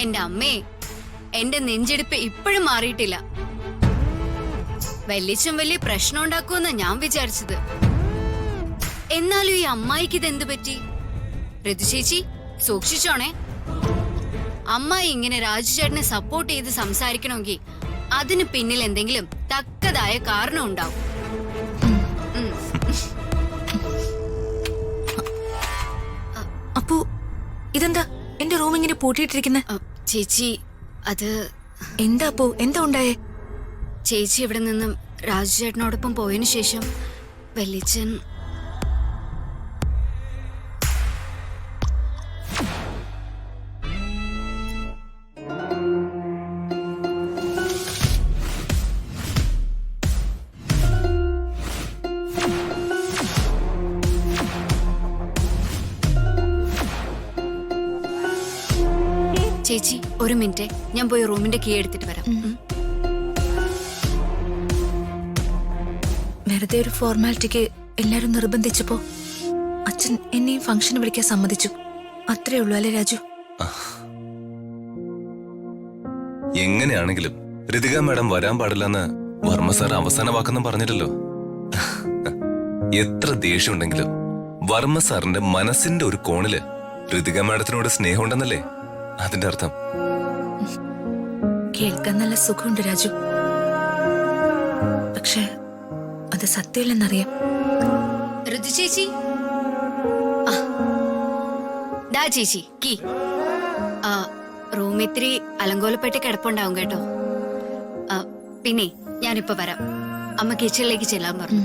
എന്റെ അമ്മേ, എന്റെ നെഞ്ചെടുപ്പ് ഇപ്പോഴും മാറിയിട്ടില്ല. വല്യച്ഛൻ വലിയ പ്രശ്നം ഉണ്ടാക്കുമെന്നാ ഞാൻ വിചാരിച്ചത്. എന്നാലും ഈ അമ്മായിക്ക് ഇതെന്ത് പറ്റി? ഋതു ചേച്ചി സൂക്ഷിച്ചോണേ. അമ്മായി ഇങ്ങനെ രാജുചേട്ടനെ സപ്പോർട്ട് ചെയ്ത് സംസാരിക്കണമെങ്കിൽ അതിന് പിന്നിൽ എന്തെങ്കിലും തക്കതായ കാരണം ഉണ്ടാവും. അപ്പോ ഇതെന്താ എന്റെ റൂം ഇങ്ങനെ പൂട്ടിയിട്ടിരിക്കുന്നെ? ചേച്ചി അത് എന്താ അപ്പോ എന്താ ഉണ്ടായേ? ചേച്ചി ഇവിടെ നിന്നും രാജുചേട്ടനോടൊപ്പം പോയതിനു ശേഷം വല്യച്ഛൻ ചേച്ചി ഒരു മിനിറ്റ്, ഞാൻ പോയി റൂമിന്റെ കീ എടുത്തിട്ട് വരാം. വെറുതെ ഒരു ഫോർമാലിറ്റിക്ക് എല്ലാരും നിർബന്ധിച്ചപ്പോ അച്ഛൻ എന്നെയും ഫംഗ്ഷന് വിളിക്കാൻ സമ്മതിച്ചു. അത്രേ ഉള്ളൂ അല്ലേ രാജു? എങ്ങനെയാണെങ്കിലും ഋതിക മാഡം വരാൻ പാടില്ലെന്ന് വർമ്മ സാർ അവസാന വാക്കൊന്നും പറഞ്ഞില്ലല്ലോ. എത്ര ദേഷ്യമുണ്ടെങ്കിലും വർമ്മ സാറിന്റെ മനസ്സിന്റെ ഒരു കോണില് ഋതിക മാഡത്തിനോട് സ്നേഹമുണ്ടെന്നല്ലേ അതിന്റെ അർത്ഥം? കേൾക്കാൻ നല്ല സുഖമുണ്ട് രാജു, പക്ഷെ അത് സത്യമില്ലെന്നറിയാം. ഋതു ചേച്ചി, ദാ ചേച്ചി കീ. റൂം ഇത്തിരി അലങ്കോലപ്പെട്ട് കിടപ്പുണ്ടാവും കേട്ടോ. പിന്നെ ഞാനിപ്പോ വരാം. അമ്മ കിച്ചണിലേക്ക് ചെല്ലാൻ പറഞ്ഞു.